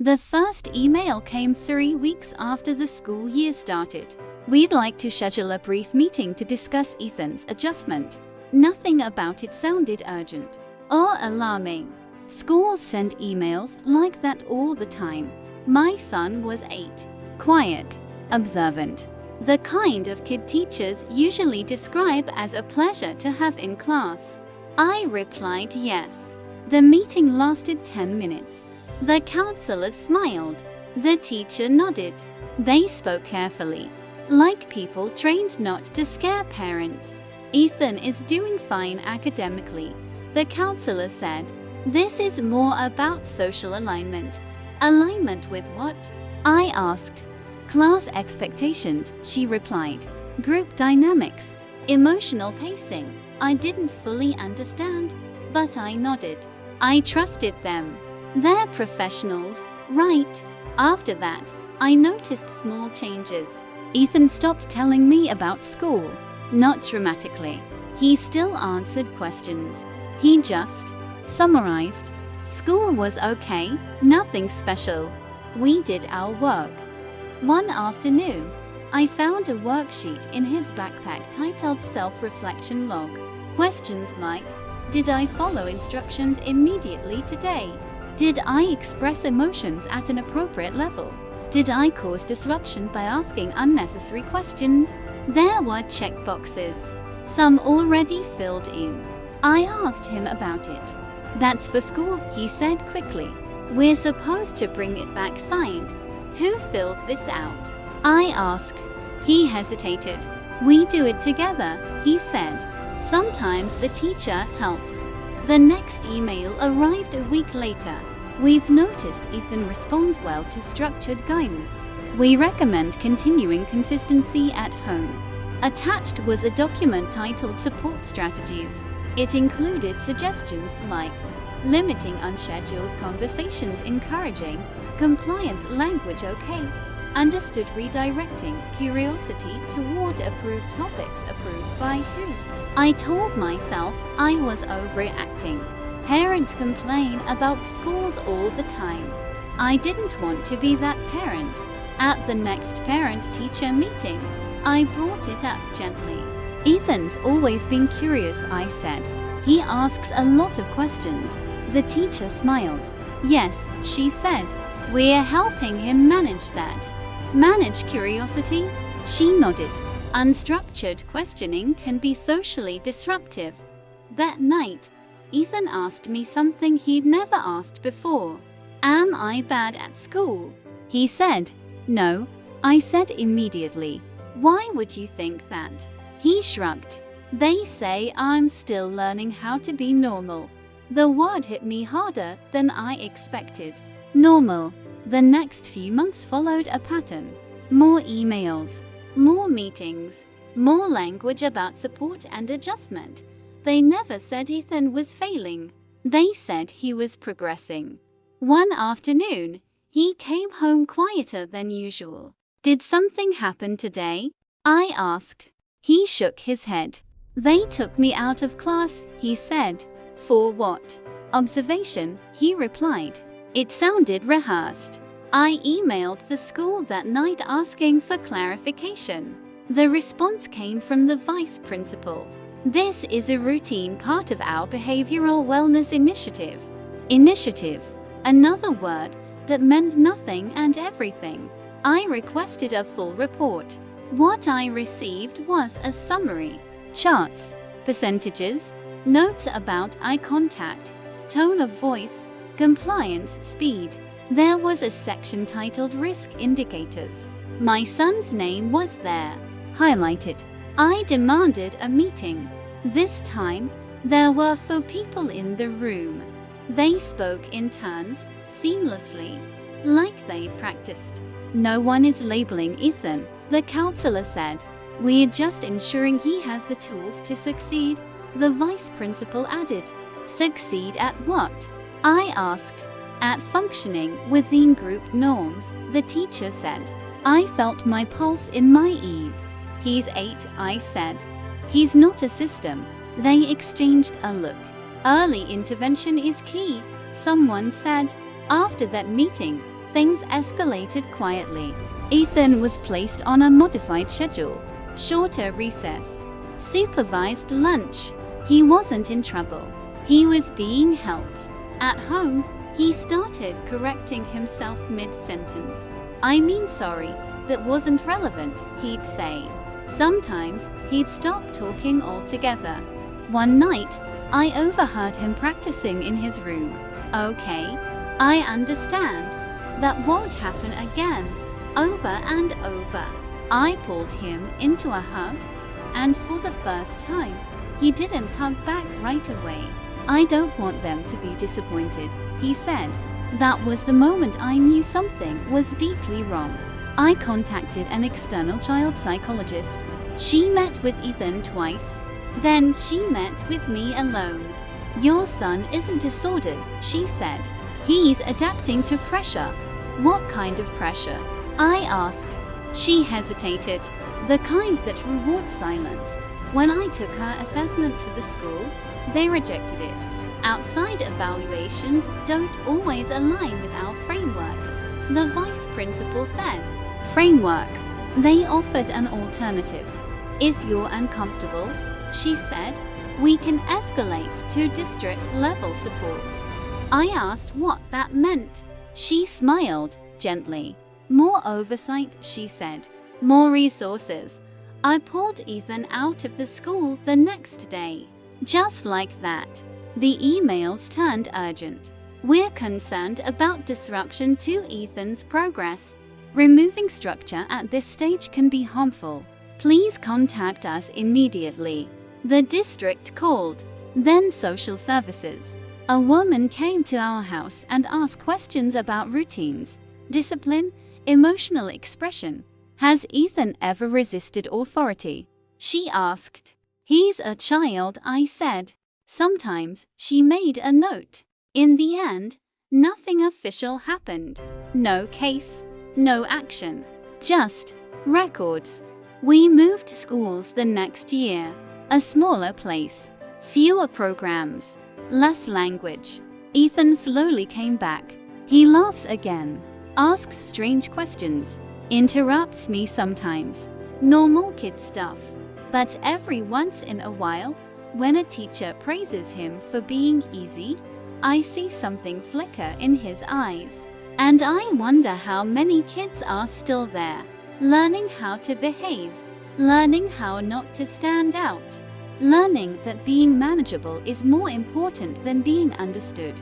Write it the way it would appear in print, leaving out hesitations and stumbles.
The first email came 3 weeks after the school year started. We'd like to schedule a brief meeting to discuss Ethan's adjustment. Nothing about it sounded urgent or alarming. Schools send emails like that all the time. My son was 8. Quiet, observant. The kind of kid teachers usually describe as a pleasure to have in class. I replied yes. The meeting lasted 10 minutes. The counselor smiled. The teacher nodded. They spoke carefully, like people trained not to scare parents. Ethan is doing fine academically, the counselor said. This is more about social alignment. Alignment with what? I asked. Class expectations, she replied. Group dynamics, emotional pacing. I didn't fully understand, but I nodded. I trusted them. They're professionals, right? After that, I noticed small changes. Ethan stopped telling me about school. Not dramatically. He still answered questions. He just summarized. School was okay, nothing special. We did our work. One afternoon, I found a worksheet in his backpack titled Self-Reflection Log. Questions like, did I follow instructions immediately today? Did I express emotions at an appropriate level? Did I cause disruption by asking unnecessary questions? There were checkboxes, some already filled in. I asked him about it. That's for school, he said quickly. We're supposed to bring it back signed. Who filled this out? I asked. He hesitated. We do it together, he said. Sometimes the teacher helps. The next email arrived a week later. We've noticed Ethan responds well to structured guidance. We recommend continuing consistency at home. Attached was a document titled Support Strategies. It included suggestions like limiting unscheduled conversations, encouraging compliance language okay, understood redirecting curiosity toward approved topics approved by who. I told myself I was overreacting. Parents complain about schools all the time. I didn't want to be that parent. At the next parent-teacher meeting, I brought it up gently. Ethan's always been curious, I said. He asks a lot of questions. The teacher smiled. Yes, she said. We're helping him manage that. Manage curiosity? She nodded. Unstructured questioning can be socially disruptive. That night, Ethan asked me something he'd never asked before. Am I bad at school? He said. No, I said immediately. Why would you think that? He shrugged. They say I'm still learning how to be normal. The word hit me harder than I expected. Normal. The next few months followed a pattern. More emails, more meetings, more language about support and adjustment. They never said Ethan was failing. They said he was progressing. One afternoon, he came home quieter than usual. Did something happen today? I asked. He shook his head. They took me out of class, he said. For what? Observation, he replied. It sounded rehearsed. I emailed the school that night asking for clarification. The response came from the vice principal. This is a routine part of our behavioral wellness initiative. Initiative, another word that meant nothing and everything. I requested a full report. What I received was a summary, charts, percentages, notes about eye contact, tone of voice, compliance speed. There was a section titled Risk Indicators. My son's name was there, highlighted. I demanded a meeting. This time, there were 4 people in the room. They spoke in turns, seamlessly, like they practiced. No one is labeling Ethan, the counselor said. We're just ensuring he has the tools to succeed, the vice principal added. Succeed at what? I asked. At functioning within group norms, the teacher said. I felt my pulse in my ears. He's 8, I said. He's not a system. They exchanged a look. Early intervention is key, someone said. After that meeting, things escalated quietly. Ethan was placed on a modified schedule, shorter recess, supervised lunch. He wasn't in trouble. He was being helped. At home, he started correcting himself mid-sentence. "I mean sorry, that wasn't relevant," he'd say. Sometimes, he'd stop talking altogether. One night, I overheard him practicing in his room. "Okay, I understand. That won't happen again." Over and over. I pulled him into a hug, and for the first time, he didn't hug back right away. "I don't want them to be disappointed," he said. That was the moment I knew something was deeply wrong. I contacted an external child psychologist. She met with Ethan twice. Then she met with me alone. "Your son isn't disordered," she said. "He's adapting to pressure." "What kind of pressure?" I asked. She hesitated. "The kind that rewards silence. When I took her assessment to the school, they rejected it. Outside evaluations don't always align with our framework," the vice principal said. "Framework?" They offered an alternative. "If you're uncomfortable," she said, "we can escalate to district-level support." I asked what that meant. She smiled gently. "More oversight," she said. "More resources." I pulled Ethan out of the school the next day. Just like that. The emails turned urgent. "We're concerned about disruption to Ethan's progress. Removing structure at this stage can be harmful. Please contact us immediately." The district called. Then social services. A woman came to our house and asked questions about routines, discipline, emotional expression. "Has Ethan ever resisted authority?" she asked. "He's a child," I said. Sometimes, she made a note. In the end, nothing official happened. No case, no action, just records. We moved schools the next year. A smaller place, fewer programs, less language. Ethan slowly came back. He laughs again, asks strange questions, interrupts me sometimes. Normal kid stuff. But every once in a while, when a teacher praises him for being easy, I see something flicker in his eyes. And I wonder how many kids are still there, learning how to behave, learning how not to stand out, learning that being manageable is more important than being understood.